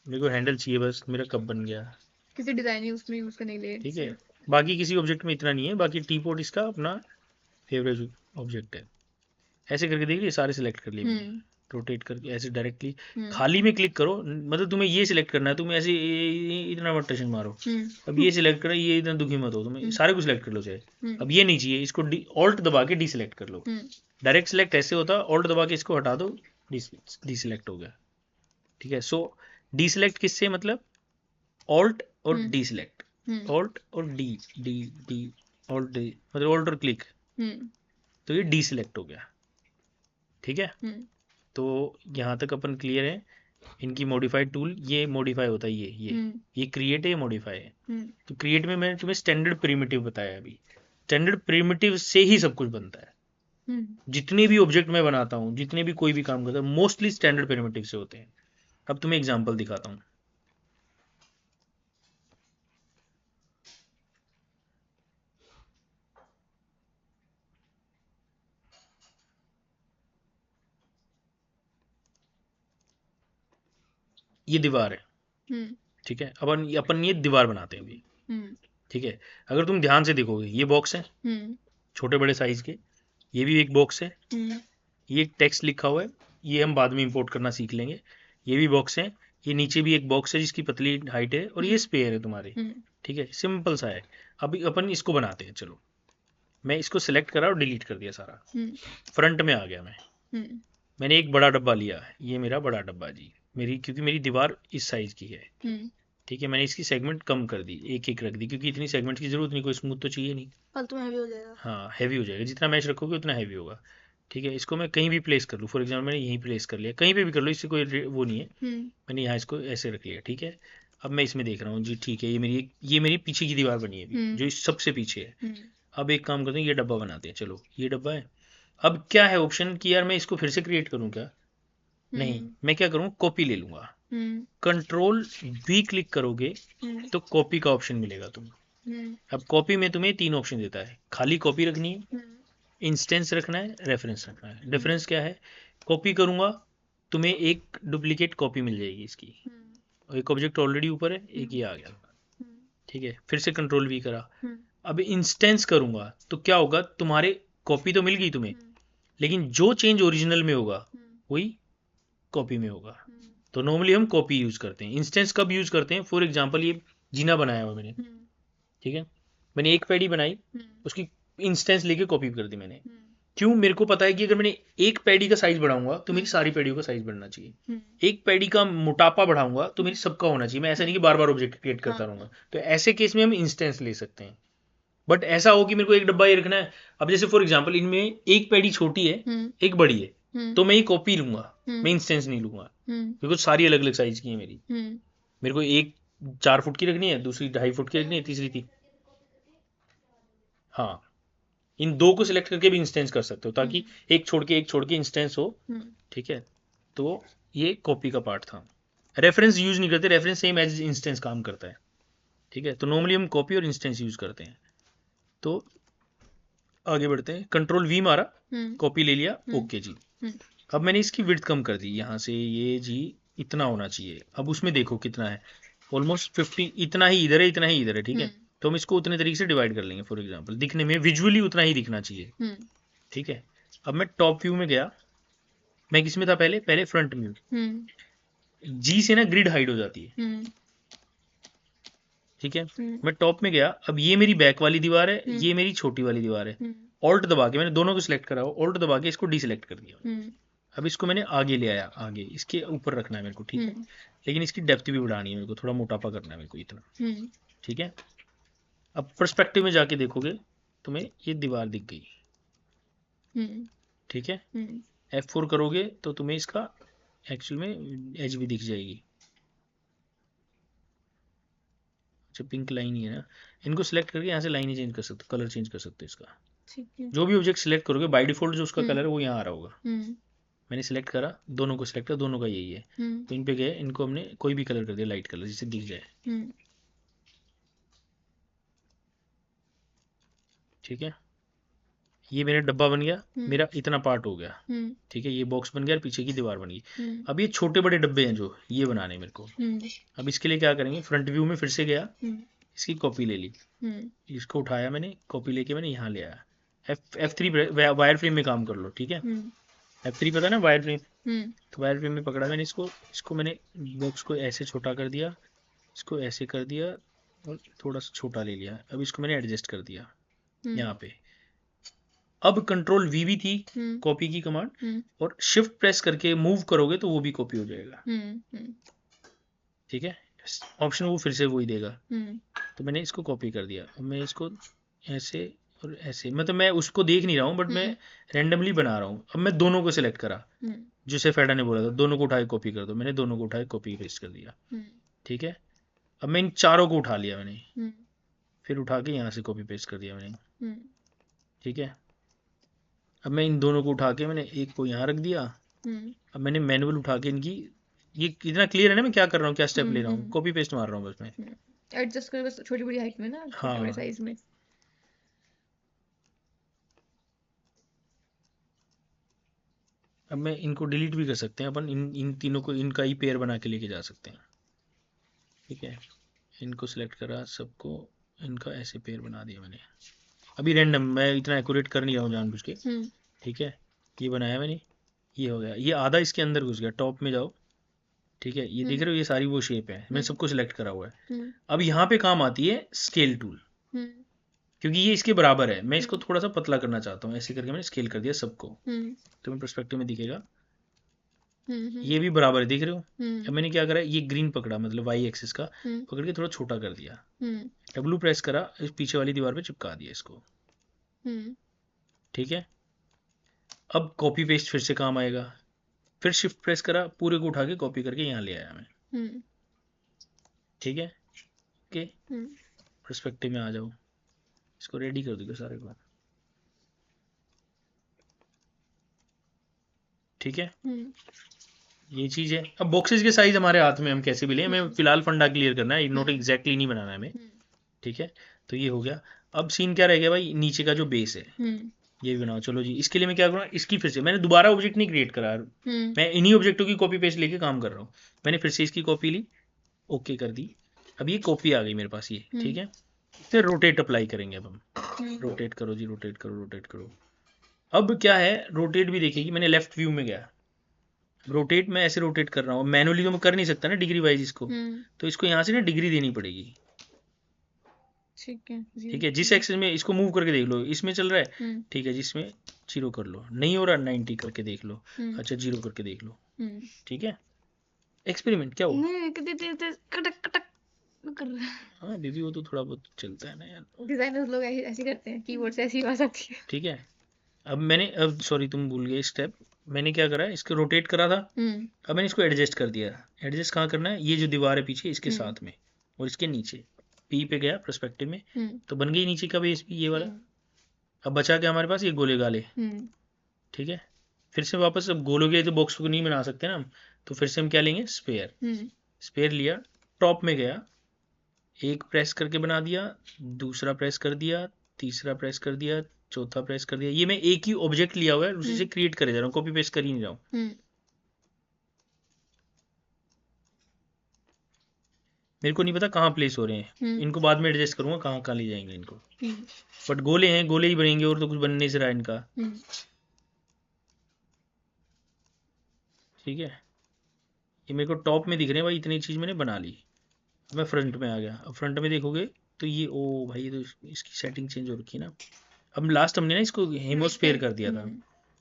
मेरे को हैंडल चाहिए, बस मेरा कप बन गया, किसी डिजाइनिंग उसमें यूज करने के लिए, ठीक है। बाकी किसी ऑब्जेक्ट में इतना नहीं है, बाकी टी पॉट इसका अपना फेवरेट ऑब्जेक्ट है। ऐसे करके देख लिए, सारे सिलेक्ट कर लिए, रोटेट करके ऐसे डायरेक्टली खाली में क्लिक करो, मतलब तुम्हें ये सिलेक्ट करना है, तुम ऐसे इतना मत टशन मारो। अब ये सिलेक्ट करो, ये इतना दुखी मत हो, तुम्हें सारे को सिलेक्ट कर लो चाहे। अब ये नहीं चाहिए, इसको ऑल्ट दबा के डी सिलेक्ट कर लो। डायरेक्ट सिलेक्ट ऐसे होता है, ऑल्ट दबा के इसको हटा दो, डी सिलेक्ट हो गया, ठीक है। सो डी सिलेक्ट किससे, मतलब ऑल्ट और डी सिलेक्ट, ऑल्ट और D, D D alt D, मतलब ऑल्ट और क्लिक, तो ये डी सिलेक्ट हो गया। ठीक है, तो यहाँ तक अपन क्लियर है। इनकी मॉडिफाइड टूल, ये मॉडिफाई होता है, ये क्रिएट है, ये मॉडिफाई है। तो क्रिएट में मैंने तुम्हें स्टैंडर्ड प्रिमिटिव बताया अभी। स्टैंडर्ड प्रिमिटिव से ही सब कुछ बनता है। जितने भी ऑब्जेक्ट मैं बनाता हूँ, जितने भी कोई भी काम करता है, मोस्टली स्टैंडर्ड प्रिमिटिव से होते हैं। अब तुम्हें एग्जांपल दिखाता हूँ। ये दीवार है, ठीक है। अपन ये दीवार बनाते हैं अभी, ठीक है। अगर तुम ध्यान से देखोगे, ये बॉक्स है छोटे बड़े साइज के, ये भी एक बॉक्स है, ये एक टेक्स्ट लिखा हुआ है, ये हम बाद में इंपोर्ट करना सीख लेंगे। ये भी बॉक्स है, ये नीचे भी एक बॉक्स है जिसकी पतली हाइट है, और ये स्पेयर है तुम्हारे, ठीक है। सिंपल सा है। अभी अपन इसको बनाते हैं। चलो, मैं इसको सिलेक्ट करा और डिलीट कर दिया सारा। फ्रंट में आ गया मैं। मैंने एक बड़ा डब्बा लिया है, ये मेरा बड़ा डब्बा जी, क्योंकि मेरी दीवार इस साइज की है, ठीक है। मैंने इसकी सेगमेंट कम कर दी, एक एक रख दी, क्योंकि इतनी सेगमेंट की जरूरत नहीं, कोई स्मूथ तो चाहिए नहीं, फालतू में हैवी हो जाएगा। हाँ, हैवी हो जाएगा। जितना मैच रखोगे उतना हैवी होगा, ठीक है। इसको मैं कहीं भी प्लेस कर लूँ, फॉर एग्जाम्पल मैंने यहीं प्लेस कर लिया, कहीं पे भी कर लो, इससे कोई वो नहीं है। मैंने यहाँ इसको ऐसे रख लिया, ठीक है। अब मैं इसमें देख रहा हूँ जी, ठीक है, ये मेरी पीछे की दीवार बनी है, जो इस सबसे पीछे है। अब एक काम करते हैं, ये डब्बा बनाते हैं। चलो, ये डब्बा है। अब क्या है ऑप्शन कि यार मैं इसको फिर से क्रिएट करूँ क्या? नहीं, मैं क्या करूँ, कॉपी ले लूंगा। कंट्रोल V क्लिक करोगे तो कॉपी का ऑप्शन मिलेगा तुम्हें। अब कॉपी में तुम्हें 3 ऑप्शन देता है, खाली कॉपी रखनी है, इंस्टेंस रखना है, रेफरेंस रखना है। डिफरेंस क्या है? कॉपी करूंगा, तुम्हें एक डुप्लीकेट कॉपी मिल जाएगी इसकी, एक ऑब्जेक्ट ऑलरेडी ऊपर है, एक ये आ गया, ठीक है। फिर से कंट्रोल V करा। अब इंस्टेंस करूंगा तो क्या होगा, तुम्हारे कॉपी तो मिल गई तुम्हें, लेकिन जो चेंज ओरिजिनल में होगा वही कॉपी में होगा। तो नॉर्मली हम कॉपी यूज करते हैं। इंस्टेंस कब यूज करते हैं? फॉर एग्जांपल ये जीना बनाया हुआ मैंने, ठीक है, मैंने एक पैडी बनाई, उसकी इंस्टेंस लेके कॉपी कर दी मैंने। क्यों? मेरे को पता है कि अगर मैंने एक पैडी का साइज बढ़ाऊंगा तो मेरी सारी पैडियों का साइज बढ़ना चाहिए। एक पैडी का मोटापा बढ़ाऊंगा तो मेरी सबका होना चाहिए। मैं ऐसा नहीं कि बार बार ऑब्जेक्ट क्रिएट करता रहूंगा। तो ऐसे केस में हम इंस्टेंस ले सकते हैं। बट ऐसा हो कि मेरे को एक डब्बा ये रखना है, अब जैसे फॉर एग्जांपल इनमें एक पैडी छोटी है, एक बड़ी है, तो मैं ये कॉपी लूंगा, मैं इंस्टेंस नहीं लूंगा, क्योंकि सारी अलग अलग साइज की है मेरी। मेरे को एक 4 फुट की रखनी है, दूसरी 2.5 फुट की रखनी है, तीसरी थी, हाँ, इन दो को सिलेक्ट करके भी इंस्टेंस कर सकते हो, ताकि एक छोड़ के इंस्टेंस हो, ठीक है। तो ये कॉपी का पार्ट था। रेफरेंस यूज नहीं करते, रेफरेंस सेम एज इंस्टेंस काम करता है, ठीक है। तो नॉर्मली हम कॉपी और इंस्टेंस यूज करते हैं। तो आगे बढ़ते हैं। कंट्रोल V मारा, कॉपी ले लिया, ओके जी। अब मैंने इसकी विड्थ कम कर दी, यहाँ से ये जी इतना होना चाहिए। अब उसमें देखो कितना है, ऑलमोस्ट 50, इतना ही इधर है, इतना ही इधर है, ठीक है। तो हम इसको उतने तरीके से डिवाइड कर लेंगे, फॉर एग्जांपल दिखने में विजुअली उतना ही दिखना चाहिए, ठीक है। अब मैं टॉप व्यू में गया, मैं किस में था पहले फ्रंट व्यू। G से ना ग्रिड हाइड हो जाती है, ठीक है। मैं टॉप में गया, अब ये मेरी बैक वाली दीवार है, ये मेरी छोटी वाली दीवार है। ऑल्ट दबा के मैंने दोनों को सिलेक्ट करा, ऑल्ट दबा के इसको डीसिलेक्ट कर दिया। अब इसको मैंने आगे ले आया, आगे इसके ऊपर रखना है मेरे को, ठीक है। लेकिन इसकी डेप्थ भी बढ़ानी है मेरे को, थोड़ा मोटापा करना है मेरे को इतना, ठीक है। अब पर्सपेक्टिव में जाके देखोगे तुम्हें ये दीवार दिख गई, ठीक है। F4 करोगे तो तुम्हें इसका एक्चुअल में एज भी दिख जाएगी। अच्छा, पिंक लाइन ही है ना, इनको सिलेक्ट करके यहाँ से लाइन ही चेंज कर सकते हो, कलर चेंज कर सकते हो इसका, जो भी ऑब्जेक्ट सिलेक्ट करोगे बाय डिफॉल्ट जो उसका कलर है वो यहाँ आ रहा होगा। मैंने सिलेक्ट करा, दोनों को सिलेक्ट करा, दोनों का यही है। तो इन पे गए, इनको हमने कोई भी कलर कर दिया, लाइट कलर जिससे दिख जाए, ठीक है। ये मेरा डब्बा बन गया, मेरा इतना पार्ट हो गया, ठीक है। ये बॉक्स बन गया और पीछे की दीवार बन गई। अब ये छोटे बड़े डब्बे हैं जो ये बनाने मेरे को। अब इसके लिए क्या करेंगे, फ्रंट व्यू में फिर से गया, इसकी कॉपी ले ली, इसको उठाया मैंने, कॉपी लेके मैंने यहाँ ले आया। F3 वायर फ्रेम में काम कर लो, ठीक है। F3 पता है ना, वायर फ्रेम। तो वायर फ्रेम में पकड़ा मैंने इसको मैंने बॉक्स को ऐसे छोटा कर दिया, इसको ऐसे कर दिया और थोड़ा सा छोटा ले लिया। अब इसको मैंने एडजस्ट कर दिया यहाँ पे। अब कंट्रोल V भी थी कॉपी की कमांड, और शिफ्ट प्रेस करके मूव करोगे तो वो भी कॉपी हो जाएगा, ठीक है। ऑप्शन वो फिर से वही देगा। हम्म तो मैंने इसको कॉपी कर दिया, अब मैं इसको ऐसे और ऐसे, मतलब मैं उसको देख नहीं रहा हूँ बट मैं रैंडमली बना रहा हूँ। अब मैं दोनों को सिलेक्ट करा, हम्म जिसे फेडा ने बोला था दोनों को उठा के कॉपी कर दो, मैंने दोनों को उठा के कॉपी पेस्ट कर दिया। हम्म ठीक है, अब मैं इन चारों को उठा लिया मैंने, हम्म फिर उठा के यहाँ से कॉपी पेस्ट कर दिया मैंने। हम्म ठीक है, अब मैं इन दोनों को उठा के मैंने एक को यहाँ रख दिया। हम्म अब मैंने मैनुअल उठा के इनकी, ये कितना क्लियर है ना मैं क्या कर रहा हूँ, क्या स्टेप ले रहा हूँ, हम्म कॉपी पेस्ट मार रहा हूँ बस मैं। एडजस्ट कर, बस छोटी बड़ी हाइट में ना, छोटे बड़े हाँ, साइज में। अब मैं इनको डिलीट भी कर सकते हैं अपन, इन इन तीनों को इनका ही पेयर बना के लेके जा सकते हैं। ठीक है, इनको सिलेक्ट करा सबको, इनका ऐसे पेयर बना दिया मैंने। अभी रैंडम, मैं इतना एक्यूरेट कर नहीं रहा हूँ जानबूझ के। ठीक है, ये बनाया मैंने, ये हो गया, ये आधा इसके अंदर घुस गया। टॉप में जाओ, ठीक है, ये देख रहे हो ये सारी वो शेप है, मैंने सबको सिलेक्ट करा हुआ है। अब यहाँ पे काम आती है स्केल टूल, क्योंकि ये इसके बराबर है, मैं इसको थोड़ा सा पतला करना चाहता हूँ, ऐसे करके मैंने स्केल कर दिया सबको। तो मैं पर्सपेक्टिव में दिखेगा, ये भी बराबर है, देख रहे हो। अब मैंने क्या करा, ये ग्रीन पकड़ा, मतलब वाई एक्सिस का पकड़ के थोड़ा छोटा कर दिया, डब्लू प्रेस करा, इस पीछे वाली दीवार पे चिपका दिया इसको। ठीक है, अब कॉपी पेस्ट फिर से काम आएगा, फिर शिफ्ट प्रेस करा, पूरे को उठा के कॉपी करके यहाँ ले आया मैं। ठीक है, ओके, पर्सपेक्टिव में आ जाओ, इसको रेडी कर दूंगा सारे को। ठीक है, ये चीज़ है। अब बॉक्सेस के साइज हमारे हाथ में, हम कैसे भी लें, हमें फिलहाल फंडा क्लियर करना है, नोट एग्जैक्टली नहीं बनाना है हमें। ठीक है, तो ये हो गया। अब सीन क्या रह गया भाई, नीचे का जो बेस है ये भी बनाओ। चलो जी, इसके लिए मैं क्या करूँगा, इसकी फिर से मैंने दोबारा ऑब्जेक्ट नहीं क्रिएट करा, मैं इन्हीं ऑब्जेक्टों की कॉपी पेस्ट लेके काम कर रहा हूँ। मैंने फिर से इसकी कॉपी ली, ओके कर दी, अब ये कॉपी आ गई मेरे पास ये। ठीक है, फिर रोटेट अप्लाई करेंगे अब हम। रोटेट करो जी, रोटेट करो, रोटेट करो। अब क्या है, रोटेट भी देखेगी, मैंने लेफ्ट व्यू में गया, रोटेट मैं ऐसे रोटेट कर रहा हूँ, मैनुअली तो मैं कर नहीं सकता ना डिग्री वाइज इसको, तो इसको यहाँ से ना डिग्री देनी पड़ेगी। ठीक है, ठीक है, जिस एक्सिस में इसको मूव करके देख लो, इसमें चल रहा है, ठीक है, जिसमें 0 कर लो, नहीं हो रहा 90 करके देख लो, अच्छा 0 करके देख लो। ठीक है, एक्सपेरिमेंट क्या हो, कटक कटक कर रहा है। हाँ दीदी वो तो थोड़ा बहुत चलता है ना यार। डिजाइनर्स लोग ऐसे करते हैं, कीबोर्ड से ऐसी आवाज आती है। ठीक है, अब मैंने, अब सॉरी तुम भूल गए स्टेप, मैंने क्या करा, इसको रोटेट करा था, अब मैंने इसको एडजस्ट कर दिया। एडजस्ट कहाँ करना है, ये जो दीवार है पीछे इसके साथ में और इसके नीचे, पी पे गया पर्सपेक्टिव में, तो बन गई नीचे का बेस भी ये वाला। अब बचा क्या हमारे पास, ये गोले गाले। ठीक है, फिर से वापस, अब गोलों के तो बॉक्स को नहीं बना सकते ना हम, तो फिर से हम क्या लेंगे, स्पेयर। स्पेयर लिया, टॉप में गया, एक प्रेस करके बना दिया, दूसरा प्रेस कर दिया, तीसरा प्रेस कर दिया, चौथा प्रेस कर दिया। ये मैं एक ही ऑब्जेक्ट लिया हुआ है, उसी से क्रिएट करे जा रहा हूँ, कॉपी पेस्ट कर ही नहीं रहा हूँ। मेरे को नहीं पता कहाँ प्लेस हो रहे हैं, इनको बाद में एडजस्ट करूंगा कहाँ कहाँ ले जाएंगे इनको, बट गोले हैं, गोले ही बनेंगे, और तो कुछ बनने से रहा इनका। ठीक है, ये मेरे को टॉप में दिख रहे हैं भाई, इतनी चीज़ मैंने बना ली। अब मैं फ्रंट में आ गया, अब फ्रंट में देखोगे तो ये, ओ भाई ये तो इसकी सेटिंग चेंज हो रखी है ना। अब लास्ट हमने ना इसको हेमोस्फेयर कर दिया था,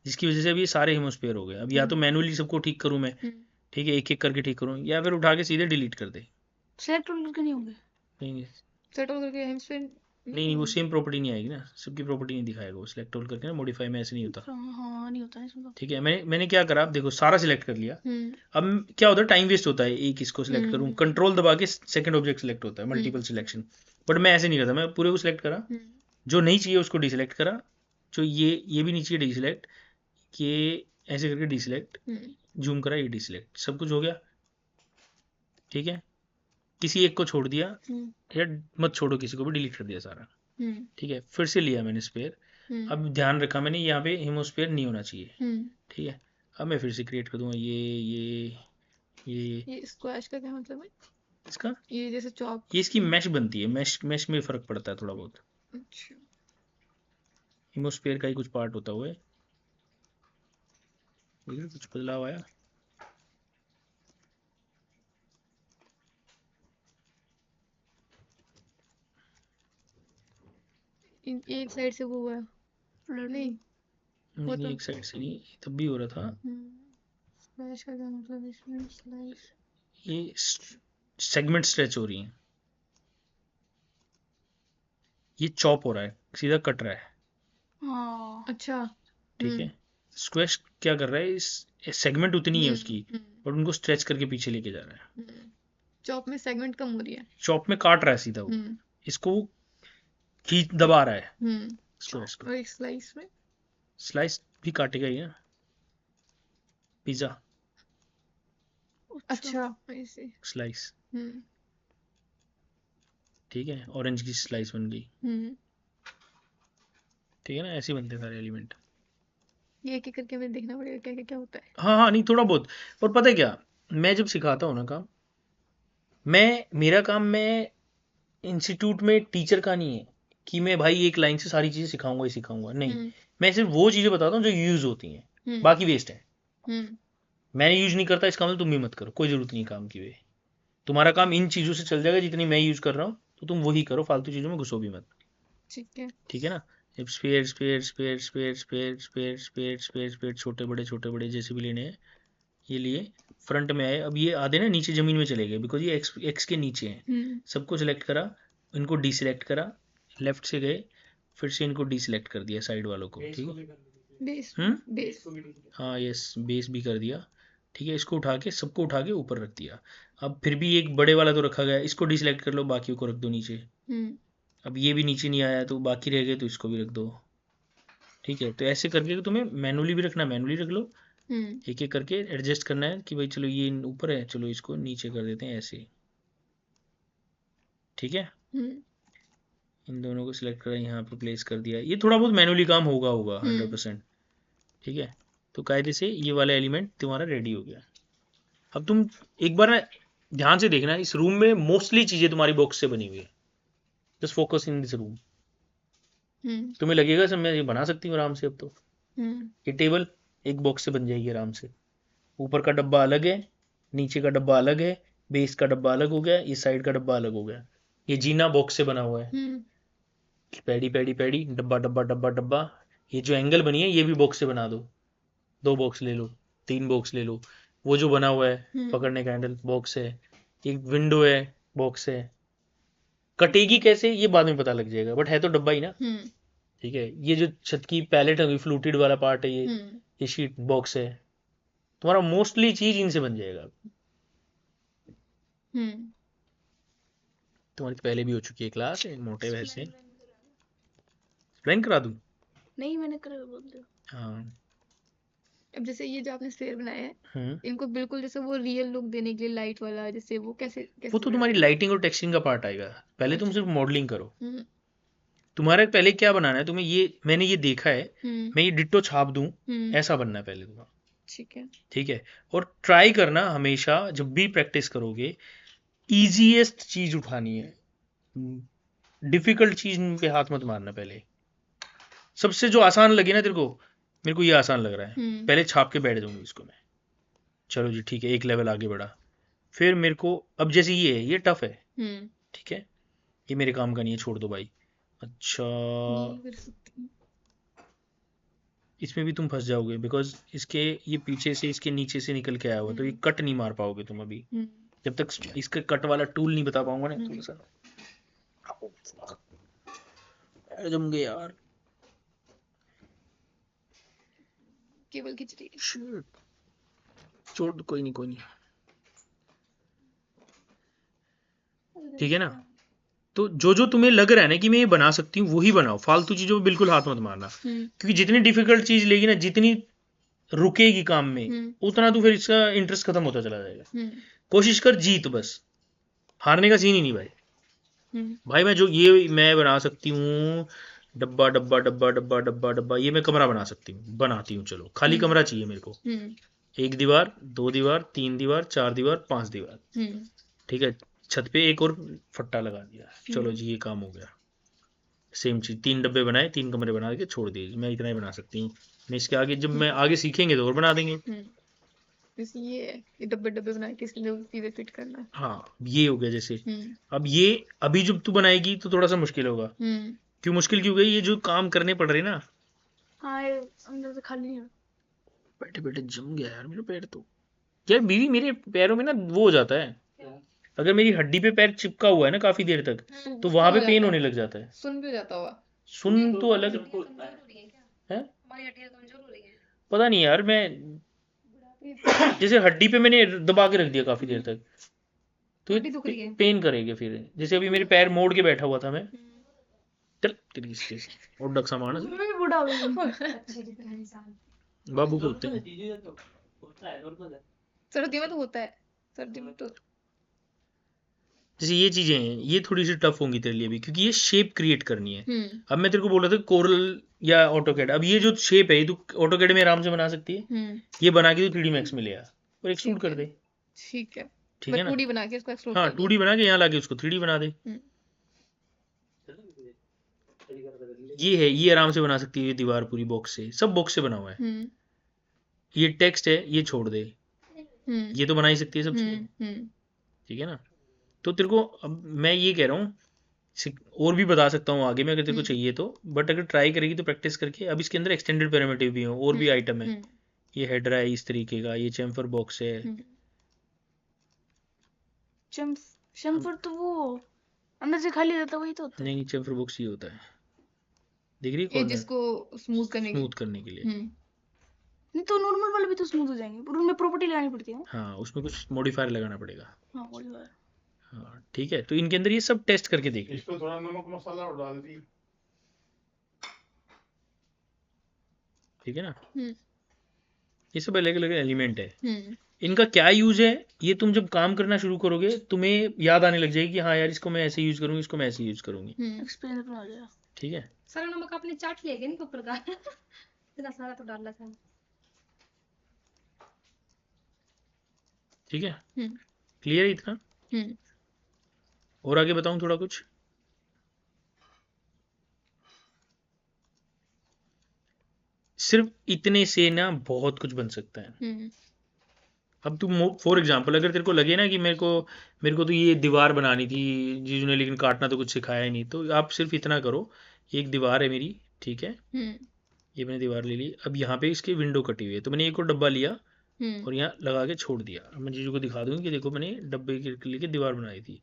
जिसकी वजह से अब ये सारे हेमोस्फेयर हो गए। अब या तो मैनुअली सबको ठीक करूँ मैं, ठीक है, एक एक करके ठीक करूँ, या फिर उठा के सीधे डिलीट कर दे। सेलेक्ट करके नहीं होंगे, नहीं सेट ऑल करके हेमस्फेयर नहीं, वो सेम प्रॉपर्टी नहीं आएगी ना, सबकी प्रॉपर्टी नहीं दिखाएगा वो, सिलेक्ट ऑल करके ना, मॉडिफाई में ऐसे नहीं होता। हाँ नहीं होता है इसमें तो। ठीक है, मैंने क्या करा, आप देखो सारा सिलेक्ट कर लिया। अब क्या होता है, टाइम वेस्ट होता है, एक इसको सिलेक्ट करूँ, कंट्रोल दबा के सेकंड ऑब्जेक्ट सिलेक्ट होता है, मल्टीपल सिलेक्शन। बट मैं ऐसे नहीं करता, मैं पूरे को सिलेक्ट करा, जो नहीं चाहिए उसको डिसलेक्ट करा, जो ये भी नहीं चाहिए डिसलेक्ट, ये ऐसे करके डिसलेक्ट, जूम करा, ये डिसलेक्ट, सब कुछ हो गया। ठीक है, किसी एक को छोड़ दिया, या मत छोड़ो किसी को भी, डिलीट कर दिया सारा। ठीक है, फिर से लिया मैंने स्पेयर, अब ध्यान रखा मैंने यहाँ पे हेमोस्फेयर नहीं होना चाहिए। ठीक है, अब मैं फिर से क्रिएट कर दूंगा, ये स्क्वैश का क्या मतलब है इसका, ये जैसे चॉप, ये इसकी मैश बनती है, मैश में फर्क पड़ता है थोड़ा बहुत। अच्छा हेमोस्फेयर का ही कुछ पार्ट होता हुआ है, कुछ बदलाव आया। एक साइड से वो हुआ है नहीं, नहीं एक साइड से नहीं, तब भी हो रहा था। स्लैश का क्या मतलब इसमें, स्लैश ये सेगमेंट स्ट्रेच हो रही हैं, ये चॉप हो रहा है, सीधा कट रहा है, हाँ अच्छा। ठीक है। स्क्वैश क्या कर रहा है, इस सेगमेंट उतनी है उसकी, और उनको स्ट्रेच करके पीछे लेके जा रहा है। चॉप में सेगमेंट कम हो रही है। चॉप में काट रहा है सीधा वो, इसको वो खींच दबा रहा है स्क्वैश को। और एक स्लाइस में स्लाइस भी काटेगा ही ना, पिज्जा अच्छा ऐसे। स्लाइस, ठीक है। ऑरेंज की स्लाइस बन गई, ठीक है ना, ऐसे बनते हैं सारे एलिमेंट। ये एक एक करके हमें देखना पड़ेगा क्या क्या क्या होता है। हाँ हाँ, नहीं थोड़ा बहुत। और पता है क्या, मैं जब सिखाता हूँ ना काम, मेरा काम, मैं इंस्टीट्यूट में टीचर का नहीं है कि मैं भाई एक लाइन से सारी चीजें सिखाऊंगा ही सिखाऊंगा, नहीं। मैं सिर्फ वो चीजें बताता हूँ जो यूज होती हैं, बाकी वेस्ट है। मैंने यूज नहीं करता, इसका मतलब तुम भी मत करो, कोई जरूरत नहीं काम की। वे तुम्हारा काम इन चीजों से चल जाएगा जितनी मैं यूज कर रहा हूँ, तो तुम वही करो, फालतू चीजों में घुसो भी मत, ठीक है ना। जब spare spare spare spare spare spare spare spare spare छोटे बड़े जैसे भी लेने हैं, ये लिए फ्रंट में आए। अब ये आधे ना नीचे जमीन में चले गए, बिकॉज ये एक्स के नीचे हैं। सबको सिलेक्ट करा, इनको डीसिलेक्ट करा, लेफ्ट से गए, फिर से इनको डीसिलेक्ट कर दिया साइड वालों को, ठीक है। बेस हाँ यस, बेस भी कर दिया, ठीक है। इसको उठा के, सबको उठा के ऊपर रख दिया। अब फिर भी एक बड़े वाला तो रखा गया, इसको डिसलेक्ट कर लो, बाकी को रख दो नीचे। अब ये भी नीचे नहीं आया, तो बाकी रह गए, तो इसको भी रख दो, ठीक है। तो ऐसे करके तुम्हें मैनुअली भी रखना, मैनुअली रख लो, एक एक करके एडजस्ट करना है कि भाई चलो ये ऊपर है, चलो इसको नीचे कर देते हैं ऐसे, ठीक है। इन दोनों को सिलेक्ट करा, यहाँ पे प्लेस कर दिया। ये थोड़ा बहुत मैनुअली काम होगा 100%, ठीक है। तो कायदे से ये वाला एलिमेंट तुम्हारा रेडी हो गया। अब तुम एक बार ना ध्यान से देखना, इस रूम में मोस्टली चीजें तुम्हारी बॉक्स से बनी हुई है। Just focus in this room, तुम्हें लगेगा सर मैं ये बना सकती हूँ आराम से। अब तो ये टेबल एक बॉक्स से बन जाएगी आराम से। ऊपर का डब्बा अलग है, नीचे का डब्बा अलग है, बेस का डब्बा अलग हो गया, ये साइड का डब्बा अलग हो गया। ये जीना बॉक्स से बना हुआ है, पैडी पैडी पैडी, डब्बा डब्बा डब्बा डब्बा। ये जो एंगल बनी है ये भी बॉक्स से बना दो, 2 बॉक्स ले लो, 3 बॉक्स ले लो। वो जो बना हुआ है पकड़ने का हैंडल, बॉक्स है। एक विंडो है, बॉक्स है। कटेगी कैसे ये बाद में पता लग जाएगा, बट है तो डब्बा ही ना, ठीक है। ये जो छत की पैलेट है, फ्लूटेड वाला पार्ट है, ये शीट बॉक्स है। तुम्हारा मोस्टली चीज इनसे बन जाएगा। तुम्हारी तो पहले भी हो चुकी है क्लास, मोटे वैसे एक्सप्लेन करा दूं। नहीं मैंने कर बोल दिया। हाँ, अब जैसे ये जो आपने स्फीयर बनाया है, इनको बिल्कुल जैसे वो रियल लुक देने के लिए लाइट वाला, जैसे वो कैसे वो तो तुम्हारी लाइटिंग और टेक्सचरिंग का पार्ट आएगा। पहले तुम सिर्फ मॉडलिंग करो। तुम्हारे पहले क्या बनाना है तुम्हें, ये मैंने ये देखा है, मैं ये डिट्टो छाप दूं, ऐसा बनना है पहले तुम्हारा, ठीक है। और ट्राई करना हमेशा, जब भी प्रैक्टिस करोगे, इजीएस्ट चीज उठानी है, डिफिकल्ट चीज पे हाथ मत मारना। पहले सबसे जो आसान लगे ना तेरे को, मेरे को ये आसान लग रहा है, पहले छाप के बैठ जाऊंगी इसको मैं, चलो जी ठीक है, एक लेवल आगे बढ़ा। फिर मेरे को अब जैसे ये है, ये टफ है, ठीक है, ये मेरे काम का नहीं है, छोड़ दो भाई। अच्छा, इसमें भी तुम फंस जाओगे, बिकॉज इसके ये पीछे से, इसके नीचे से निकल के आया हुआ, तो ये कट नहीं मार पाओगे तुम अभी, जब तक इसका कट वाला टूल नहीं बता पाऊंगा ना। थोड़ा सा जम गए यार, केबल खींच रही है। छोड़ दो, कोई नहीं कोई नहीं, ठीक है ना। तो जो जो तुम्हें लग रहा है ना कि मैं ये बना सकती हूँ, वही बनाओ, फालतू चीजों पे बिल्कुल हाथ मत मारना, क्योंकि जितनी डिफिकल्ट चीज लेगी ना, जितनी रुकेगी काम में, उतना तो फिर इसका इंटरेस्ट खत्म होता चला जाएगा। कोशिश कर जीत, बस हारने का सीन ही नहीं भाई। भाई मैं जो ये मैं बना सकती हूँ, डब्बा डब्बा डब्बा डब्बा डब्बा डब्बा, ये मैं कमरा बना सकती हूँ, बनाती हूँ। चलो खाली कमरा चाहिए मेरे को, 1 दीवार, 2 दीवार, 3 दीवार, 4 दीवार, 5 दीवार, ठीक है। छत पे एक और फट्टा लगा दिया, चलो जी ये काम हो गया। सेम चीज, 3 डब्बे बनाए, 3 कमरे बना के छोड़ दिए। मैं इतना ही बना सकती हूँ। मैं इसके आगे, जब मैं आगे सीखेंगे तो और बना देंगे। ये डब्बे डब्बे बना के इसके चीजें फिट करना। हाँ, ये हो गया जैसे। अब ये अभी जब तू बनाएगी तो थोड़ा सा मुश्किल होगा। क्यों मुश्किल क्यों गई, ये जो काम करने पड़ रहे ना, हाँ ये अंदर से खाली है। बैठे बैठे जम गया यार मेरा पैर तो। यार बीवी, मेरे पैरों में ना वो हो जाता है, अगर मेरी हड्डी पे पैर चिपका हुआ है ना काफी देर तक, तो वहां पे पेन होने लग जाता है। सुन भी हो जाता होगा। सुन तो अलग कमजोर हो रही है क्या? है, हमारी हड्डियां कमजोर हो रही हैं। पता नहीं यार, मैं जैसे हड्डी पे मैंने दबा के रख दिया काफी देर तक, तो हड्डी दुख रही है। पेन करेगी फिर। जैसे अभी मेरे पैर मोड़ के बैठा हुआ था मैं, चल तेरी इसके और डक सामान मैं भी बूढ़ा हो गया। अच्छे जितना इंसान। बाबू को होते हैं। सर्दी में तो होता है, सर्दी में तो जैसे ये चीजें हैं, ये थोड़ी सी टफ होंगी तेरे लिए भी, क्योंकि ये शेप क्रिएट करनी है। अब मैं तेरे को बोल रहा था कोरल या ऑटोकैड, अब ये जो शेप है ये तू ऑटोकैड में आराम से बना सकती है। ये बना के तू 3D मैक्स में ले आ और एक्सट्रूड कर दे। ठीक है, ठीक है ना? 2D बना के इसको एक्सट्रूड हाँ, कर दूँ। 2D बना के यहाँ लाके उसको 3D बना दे। ये है, ये आराम से बना सकती है ये दीवार पूरी बॉक्स से, सब बॉक्स से बना हुआ है। ये टेक्स्ट है, ये छोड़ दे, ये तो बना ही सकती है सब चीजें। ठीक है ना? तो तेरे को अब मैं ये कह रहा हूँ, और भी बता सकता हूँ आगे में अगर तेरे को चाहिए तो, बट अगर ट्राई करेगी तो प्रैक्टिस करके। अब इसके अंदर एक्सटेंडेड पैरामीटर भी हो और भी आइटम है। ये हेडर है इस तरीके का, ये चैम्फर बॉक्स है। चैम्फर तो वो अंदर से खाली रहता वही तो होता है। नहीं, चैम्फर बॉक्स ये होता है, देख रही है जिसको स्मूथ करने स्मूथ करने के लिए। नहीं तो नॉर्मल वाले भी तो स्मूथ हो जाएंगे, पर उनमें प्रॉपर्टी लगानी पड़ती है ना। हाँ, उसमें कुछ मॉडिफायर लगाना पड़ेगा। हाँ वो जो है। हाँ ठीक है, तो इनके अंदर ये सब टेस्ट करके देख। इसको थोड़ा नमक मसाला और डाल दी। ठीक है ना? ये सब अलग अलग एलिमेंट है। इनका क्या यूज है, ये तुम जब काम करना शुरू करोगे तुम्हें याद आने लग जाएगी कि हाँ यार इसको मैं ऐसे यूज करूंगी, इसको मैं ऐसे यूज करूंगी। एक्सपीरियंस बना जाएगा। ठीक है? सारा नमक आपने चाट लिया क्या इनके ऊपर का? इतना सारा तो डालना था। ठीक है, क्लियर है इतना? और आगे बताऊं थोड़ा कुछ? सिर्फ इतने से ना बहुत कुछ बन सकता है। अब तू फॉर एग्जांपल अगर तेरे को लगे ना कि मेरे को तो ये दीवार बनानी थी जीजू ने, लेकिन काटना तो कुछ सिखाया ही नहीं, तो आप सिर्फ इतना करो। एक दीवार है मेरी, ठीक है, ये मैंने दीवार ले ली। अब यहाँ पे इसकी विंडो कटी हुई है, तो मैंने एक और डब्बा लिया और यहाँ लगा के छोड़ दिया। अब मैं जीजू को दिखा दूंगी कि देखो मैंने डब्बे के लेके दीवार बनाई थी,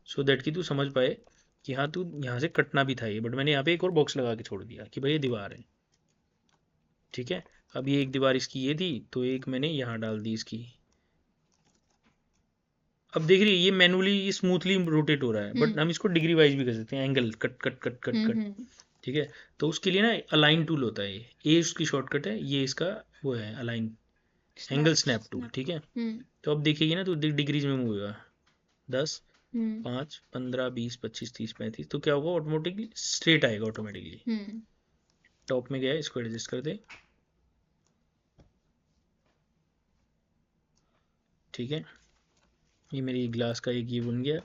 सो दैट कि तू समझ पाए कि हाँ तू यहाँ से कटना भी था ये, बट मैंने यहाँ पे एक और बॉक्स लगा के छोड़ दिया कि भाई ये दीवार है। ठीक है, अब ये एक दीवार इसकी ये थी, तो एक मैंने यहाँ डाल दी इसकी। अब देख रही है ये मैनुअली ये स्मूथली रोटेट हो रहा है, बट हम इसको डिग्री वाइज भी कर सकते हैं, angle cut cut cut cut cut. ठीक है, तो उसके लिए ना अलाइन टूल होता है, ये उसकी शॉर्टकट है, ये इसका वो है अलाइन एंगल स्नैप टूल। ठीक है, तो अब देखिएगी ना तो डिग्रीज में मूव होगा, 10 5 15 20 25 30 35, तो क्या होगा ऑटोमेटिकली स्ट्रेट आएगा ऑटोमेटिकली। टॉप में गया है, इसको एडजस्ट कर दे। ठीक है, ये मेरी ग्लास का एक ये बन गया,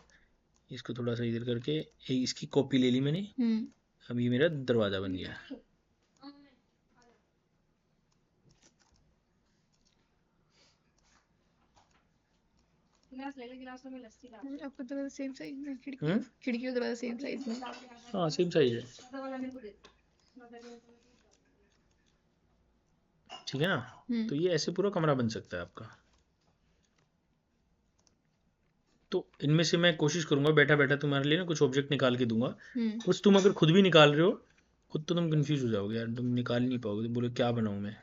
इसको थोड़ा सा इधर करके इसकी कॉपी ले ली मैंने। अब ये मेरा दरवाजा बन गया। गिलास ले ले, गिलास में लस्सी डाल। आपका दरवाजा सेम साइज में, खिड़की का दरवाजा सेम साइज में। हाँ सेम साइज है। ठीक है ना? तो ये ऐसे पूरा कमरा बन सकता है आपका। तो इनमें से मैं कोशिश करूंगा बैठा बैठा तुम्हारे लिए ना कुछ ऑब्जेक्ट निकाल के दूंगा, कुछ तुम अगर खुद भी निकाल रहे हो खुद तो तुम कंफ्यूज हो जाओगे यार, तुम निकाल नहीं पाओगे, तो बोले क्या बनाऊं मैं।